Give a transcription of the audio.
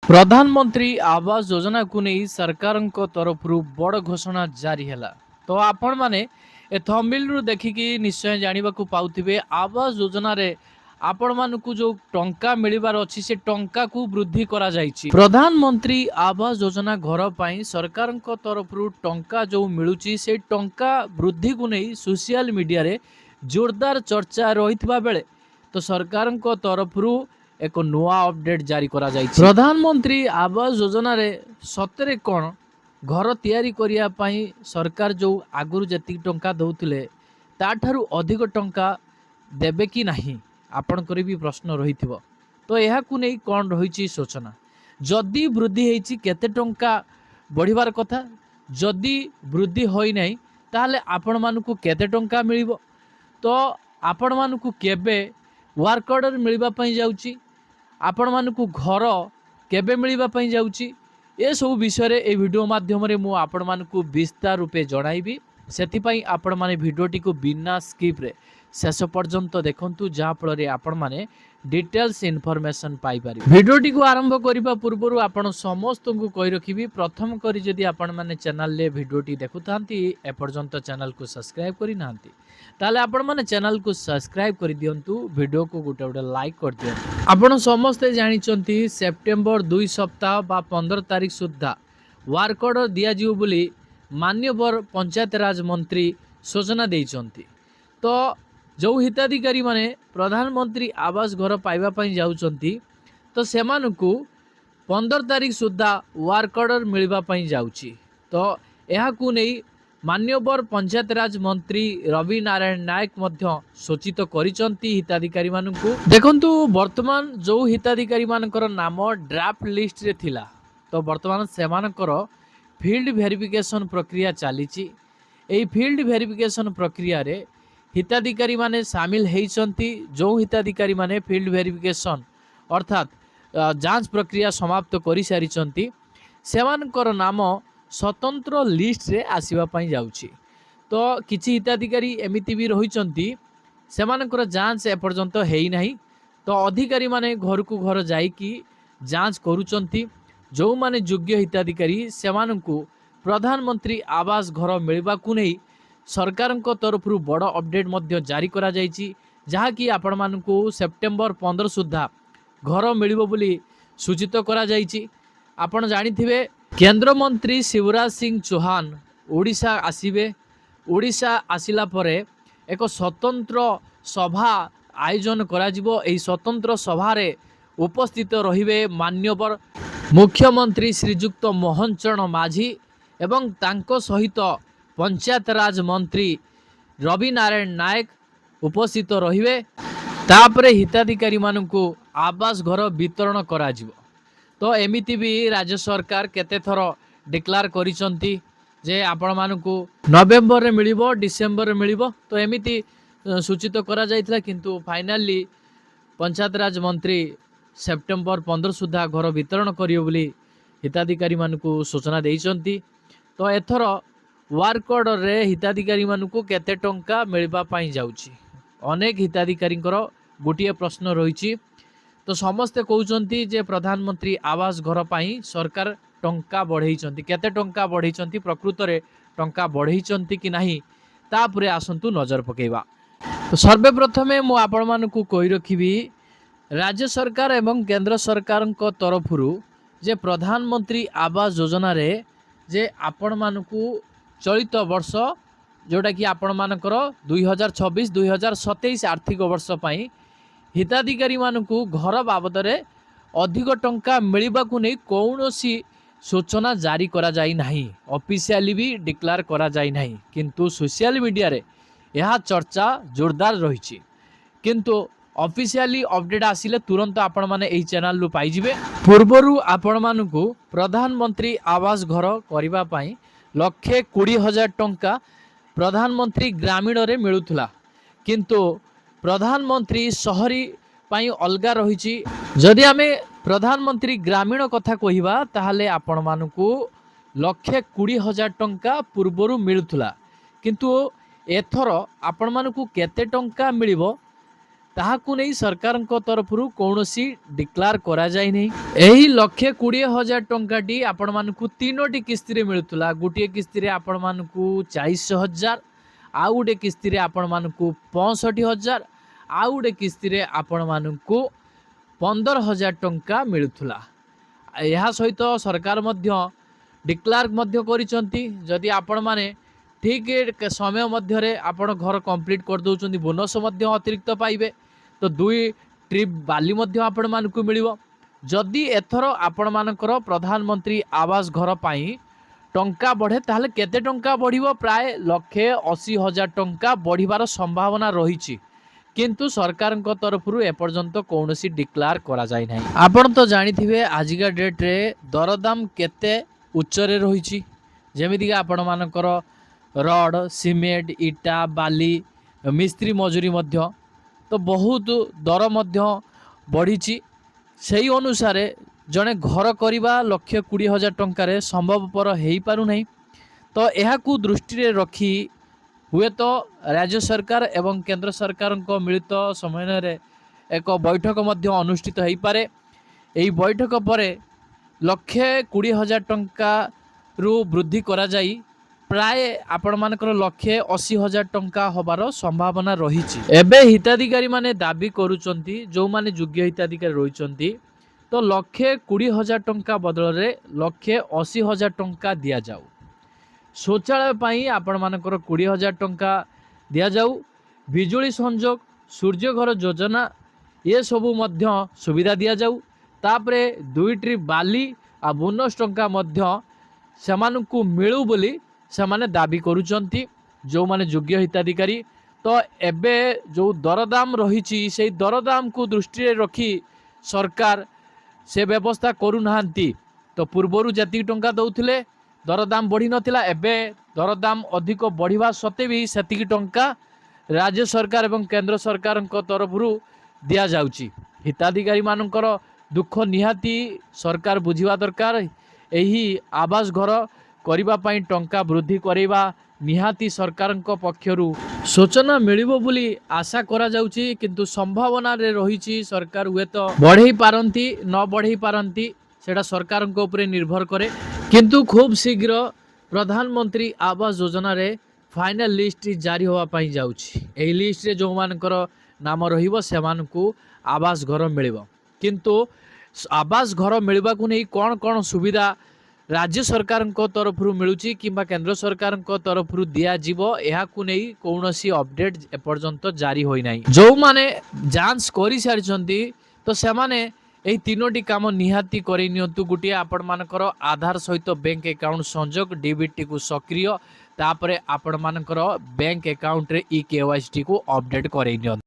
प्रधानमंत्री आवास योजना को नहीं सरकार तरफ बड़ घोषणा जारी है। तो आपण माने ए थंबनेल रु देखिकी निश्चय जानिबा को पाउथिबे आवास योजना रे आपण मानकु जो टंका मिलिबार अछि से टंका को वृद्धि करा जायछि। प्रधानमंत्री आवास योजना घर पई सरकार तरफ टंका जो मिलुछि से टंका वृद्धि को नहीं सोशल मीडिया रे जोरदार चर्चा रहितबा बेले तो सरकार तरफ एक नुआ अपडेट जारी करा जायछि। प्रधानमंत्री आवास योजना रे सतरे कोन घर तैयारी करिया पई सरकार जो आगुरु जति टंका दउथिले ताठारु अधिक टंका देबे कि नाही आपणकर भी प्रश्न रहिथिबो। तो यहा को नै कोन रहिछि सूचना जदि वृद्धि हेछि केते टंका बढ़िबार कथा जदि वृद्धि होई नै ताले आपण मानकु केते टंका मिलिबो तो आपण मानकु केबे वर्क ऑर्डर मिलिबा पई जाउछि आपण मानकु घर केबे मिलिबा पई जाउछि ए सब विषय ए वीडियो माध्यम रे मु आपण मानकु विस्तार रूपे जणाइबी। सेति पई आपण माने वीडियोटी को बिना स्किप रे शेष पर्यंत देखंतु जहा फल रे आपण माने डिटेल्स इन्फॉर्मेशन पाई पारि। वीडियोटी को आरंभ करिबा पूर्वरु आपण समस्त को कहि रखिबी प्रथम करी जदि आपण माने चैनल ले वीडियोटी देखुथांती ए पर्यंत चैनल को सब्सक्राइब करि नांती ताले आपण माने चैनल को सब्सक्राइब कर दियंतु वीडियो को गोटे गोटे लाइक कर दियंतु। आपण समस्ते जानिचंती सेप्टेम्बर 2 सप्ताह बा 15 तारिख सुद्धा वर्क ऑर्डर दिया जिवो बोली मान्यवर पंचायत राज मंत्री सूचना देइचंती। तो जो हिताधिकारी माने प्रधानमंत्री आवास घर पाइबा पई जाउचंती तो सेमानकु 15 तारिख सुद्धा वर्क ऑर्डर मिलबा पई जाउची। तो एहा को नै मान्यवर पंचायत राज मंत्री रवि नारायण नायक मध्य सूचित करिसंती हिताधिकारी मानकु। देखंतु वर्तमान जो हिताधिकारी मानकर नाम ड्राफ्ट लिस्ट रे थिला तो वर्तमान सेमानकर फील्ड वेरिफिकेशन प्रक्रिया चलीची। एई फील्ड वेरिफिकेशन प्रक्रिया रे हिताधिकारी माने शामिल हेइसंती। जो हिताधिकारी माने फील्ड वेरिफिकेशन अर्थात जांच प्रक्रिया समाप्त करि सारिसंती सेमानकर नाम स्वतंत्र लिस्ट रे आसीबा पई जाउची। तो किछि हिताधिकारी एमिति भी रहिसंती सेमानकर जांच एपर्यंत हेइ नाही तो अधिकारी माने घर को घर जाई कि जांच करूचंती। जो माने योग्य हिताधिकारी सेमानकु प्रधानमंत्री आवास घर मिलबा को नै सरकार तरफ बड़ अपडेट मध्य जारी करा जायछि जहा कि आपण मानकु सेप्टेम्बर 15 सुद्धा घर मिलिबो बोली सूचित करा जायछि। आपण जानिथिबे केंद्र मंत्री शिवराज सिंह चौहान ओडिशा आसीबे। ओडिशा आसिला परे एक स्वतंत्र सभा आयोजन करा जिवो। एही स्वतंत्र सभा रे उपस्थित रहिबे मान्यवर मुख्यमंत्री श्रीजुक्त मोहन चरण माझी एवं तांको सहित पंचायत राज मंत्री रवि नारायण नायक उपस्थित रहिबे। तापरे हिताधिकारी मानकु आवास घर वितरण करा जिवो। तो एमिति भी राज्य सरकार केते थर डिक्लेयर करिसंती जे आपण मानकु नवेम्बर रे मिलिबो डिसेम्बर रे मिलिबो तो एमिति सूचित करा जायतिला किंतु फाइनली पंचायत राज मंत्री सेप्टेम्बर 15 सुद्धा घर वितरण करियो बोली हिताधिकारी मानकु सूचना देइसंती। तो एथर वर्क ऑर्डर रे हिताधिकारी मानकु केते टंका मिलबा पई जाउची अनेक हिताधिकारींकर गोटिए प्रश्न रहिछि। तो समस्ते कहउचंती जे प्रधानमंत्री आवास घर पई सरकार टंका बढ़ेइचंती केते टंका बढ़ेइचंती प्रकृत रे टंका बढ़ेइचंती कि नाही तापरे आसंतु नजर पकेबा। तो सर्वप्रथमे मु आपण मानकु कहि रखिबी राज्य सरकार एवं केंद्र सरकार तरफरु जे प्रधानमंत्री आवास योजना रे जे आपण मानकु चलित वर्ष जोटा कि आपण मानकर 2026-2027 आर्थिक वर्ष पई हिताधिकारी मानकु घर बाबद रे अधिक टंका मिलबा को नै कौनसी सूचना जारी करा जाई नाही ऑफिशियली भी डिक्लेयर करा जाई नाही किंतु सोशल मीडिया रे यह चर्चा जोरदार रहिछि। किंतु ऑफिशियली अपडेट आसिले तुरंत आपण माने एही चैनल रु पाई जिवे। पूर्वरु आपण मानकु प्रधानमंत्री आवास घर करिबा पई 1,20,000 टंका प्रधानमंत्री ग्रामीण रे मिलुथला किंतु प्रधानमंत्री शहरी पाई अलगा रहिछि। जदि आमे प्रधानमंत्री ग्रामीण कथा कहिबा ताहाले आपण मानकु 1,20,000 टंका पूर्वरु मिलुथला किंतु एथर आपण मानकु केते टंका मिलिबो ତାହାକୁ ନେଇ ସରକାରଙ୍କ ତରଫରୁ କୌଣସି ଡିକ୍ଲାର କରାଯାଇ ନାହିଁ। ଏହି 1,20,000 ଟଙ୍କାଟି ଆପଣମାନଙ୍କୁ 3ଟି କିସ୍ତିରେ ମିଳୁଥିଲା। ଗୋଟିଏ କିସ୍ତିରେ ଆପଣମାନଙ୍କୁ 40,000, ଆଉ ଗୋଟେ କିସ୍ତିରେ ଆପଣମାନଙ୍କୁ 65,000, ଆଉ ଗୋଟେ କିସ୍ତିରେ ଆପଣମାନଙ୍କୁ 15,000 ଟଙ୍କା ମିଳୁଥିଲା। ଏହା ସହିତ ସରକାର ମଧ୍ୟ ଡିକ୍ଲାର ମଧ୍ୟ କରିଛନ୍ତି ଯଦି ଆପଣମାନେ ଠିକ୍ ସମୟ ମଧ୍ୟରେ ଆପଣ ଘର କମ୍ପ୍ଲିଟ୍ କରିଦେଉଛନ୍ତି ବୋନସ୍ ମଧ୍ୟ ଅତିରିକ୍ତ ପାଇବେ। ତ 2 ଟ୍ରିପ୍ ବାଲି ମଧ୍ୟ ଆପଣମାନଙ୍କୁ ମିଳିବ। ଯଦି ଏଥର ଆପଣମାନଙ୍କର ପ୍ରଧାନମନ୍ତ୍ରୀ ଆବାସ ଘର ପାଇଁ ଟଙ୍କା ବଢ଼େ ତାହେଲେ କେତେ ଟଙ୍କା ବଢ଼ିବ? ପ୍ରାୟ 1,80,000 ଟଙ୍କା ବଢ଼ିବାର ସମ୍ଭାବନା ରହିଛି, କିନ୍ତୁ ସରକାରଙ୍କ ତରଫରୁ ଏପର୍ଯ୍ୟନ୍ତ କୌଣସି ଡିକ୍ଲାର କରାଯାଇ ନାହିଁ। ଆପଣ ତ ଜାଣିଥିବେ ଆଜିକା ଡେଟ୍ରେ ଦରଦାମ କେତେ ଉଚ୍ଚରେ ରହିଛି। ଯେମିତିକି ଆପଣମାନଙ୍କର ରଡ଼, ସିମେଣ୍ଟ, ଇଟା, ବାଲି, ମିସ୍ତ୍ରୀ ମଜୁରୀ ମଧ୍ୟ ତ ବହୁତ ଦର ମଧ୍ୟ ବଢ଼ିଛି। ସେହି ଅନୁସାରେ ଜଣେ ଘର କରିବା 1,20,000 ଟଙ୍କାରେ ସମ୍ଭବପର ହୋଇପାରୁନାହିଁ। ତ ଏହାକୁ ଦୃଷ୍ଟିରେ ରଖି ହୁଏତ ରାଜ୍ୟ ସରକାର ଏବଂ କେନ୍ଦ୍ର ସରକାରଙ୍କ ମିଳିତ ସମନ୍ୱୟରେ ଏକ ବୈଠକ ମଧ୍ୟ ଅନୁଷ୍ଠିତ ହୋଇପାରେ। ଏହି ବୈଠକ ପରେ 1,20,000 ଟଙ୍କାରୁ ବୃଦ୍ଧି କରାଯାଇ ପ୍ରାୟ ଆପଣମାନଙ୍କର 1,80,000 ଟଙ୍କା ହେବାର ସମ୍ଭାବନା ରହିଛି। ଏବେ ହିତାଧିକାରୀମାନେ ଦାବି କରୁଛନ୍ତି, ଯେଉଁମାନେ ଯୋଗ୍ୟ ହିତାଧିକାରୀ ରହିଛନ୍ତି, ତ 1,20,000 ଟଙ୍କା ବଦଳରେ 1,80,000 ଟଙ୍କା ଦିଆଯାଉ। ଶୌଚାଳୟ ପାଇଁ ଆପଣମାନଙ୍କର 20,000 ଟଙ୍କା ଦିଆଯାଉ। ବିଜୁଳି ସଂଯୋଗ, ସୂର୍ଯ୍ୟଘର ଯୋଜନା ଏସବୁ ମଧ୍ୟ ସୁବିଧା ଦିଆଯାଉ। ତାପରେ 2 ଟ୍ରିପ୍ ବାଲି ଆଉ ବୋନସ୍ ଟଙ୍କା ମଧ୍ୟ ସେମାନଙ୍କୁ ମିଳୁ ବୋଲି ସେମାନେ ଦାବି କରୁଛନ୍ତି, ଯେଉଁମାନେ ଯୋଗ୍ୟ ହିତାଧିକାରୀ। ତ ଏବେ ଯେଉଁ ଦରଦାମ ରହିଛି ସେଇ ଦରଦାମକୁ ଦୃଷ୍ଟିରେ ରଖି ସରକାର ସେ ବ୍ୟବସ୍ଥା କରୁନାହାନ୍ତି। ତ ପୂର୍ବରୁ ଯେତିକି ଟଙ୍କା ଦେଉଥିଲେ ଦରଦାମ ବଢ଼ିନଥିଲା, ଏବେ ଦରଦାମ ଅଧିକ ବଢ଼ିବା ସତ୍ତ୍ୱେ ବି ସେତିକି ଟଙ୍କା ରାଜ୍ୟ ସରକାର ଏବଂ କେନ୍ଦ୍ର ସରକାରଙ୍କ ତରଫରୁ ଦିଆଯାଉଛି। ହିତାଧିକାରୀମାନଙ୍କର ଦୁଃଖ ନିହାତି ସରକାର ବୁଝିବା ଦରକାର। ଏହି ଆବାସ ଘର କରିବା ପାଇଁ ଟଙ୍କା ବୃଦ୍ଧି କରିବା ନିହାତି ସରକାରଙ୍କ ପକ୍ଷରୁ ସୂଚନା ମିଳିବ ବୋଲି ଆଶା କରାଯାଉଛି, କିନ୍ତୁ ସମ୍ଭାବନାରେ ରହିଛି ସରକାର ହୁଏତ ବଢ଼େଇ ପାରନ୍ତି ନ ବଢ଼େଇ ପାରନ୍ତି, ସେଟା ସରକାରଙ୍କ ଉପରେ ନିର୍ଭର କରେ। କିନ୍ତୁ ଖୁବ୍ ଶୀଘ୍ର ପ୍ରଧାନମନ୍ତ୍ରୀ ଆବାସ ଯୋଜନାରେ ଫାଇନାଲ ଲିଷ୍ଟ ଜାରି ହେବା ପାଇଁ ଯାଉଛି। ଏହି ଲିଷ୍ଟରେ ଯେଉଁମାନଙ୍କର ନାମ ରହିବ ସେମାନଙ୍କୁ ଆବାସ ଘର ମିଳିବ। କିନ୍ତୁ ଆବାସ ଘର ମିଳିବାକୁ ନେଇ କ'ଣ କ'ଣ ସୁବିଧା ରାଜ୍ୟ ସରକାରଙ୍କ ତରଫରୁ ମିଳୁଛି କିମ୍ବା କେନ୍ଦ୍ର ସରକାରଙ୍କ ତରଫରୁ ଦିଆଯିବ, ଏହାକୁ ନେଇ କୌଣସି ଅପଡେଟ୍ ଏପର୍ଯ୍ୟନ୍ତ ଜାରି ହୋଇନାହିଁ। ଯେଉଁମାନେ ଯାଞ୍ଚ କରିସାରିଛନ୍ତି ତ ସେମାନେ ଏହି 3ଟି କାମ ନିହାତି କରିନିଅନ୍ତୁ। ଗୋଟିଏ ଆପଣମାନଙ୍କର ଆଧାର ସହିତ ବ୍ୟାଙ୍କ ଆକାଉଣ୍ଟ ସଂଯୋଗ, ଡିବିଟିକୁ ସକ୍ରିୟ, ତାପରେ ଆପଣମାନଙ୍କର ବ୍ୟାଙ୍କ ଆକାଉଣ୍ଟରେ KYCକୁ ଅପଡେଟ୍ କରାଇ ନିଅନ୍ତୁ।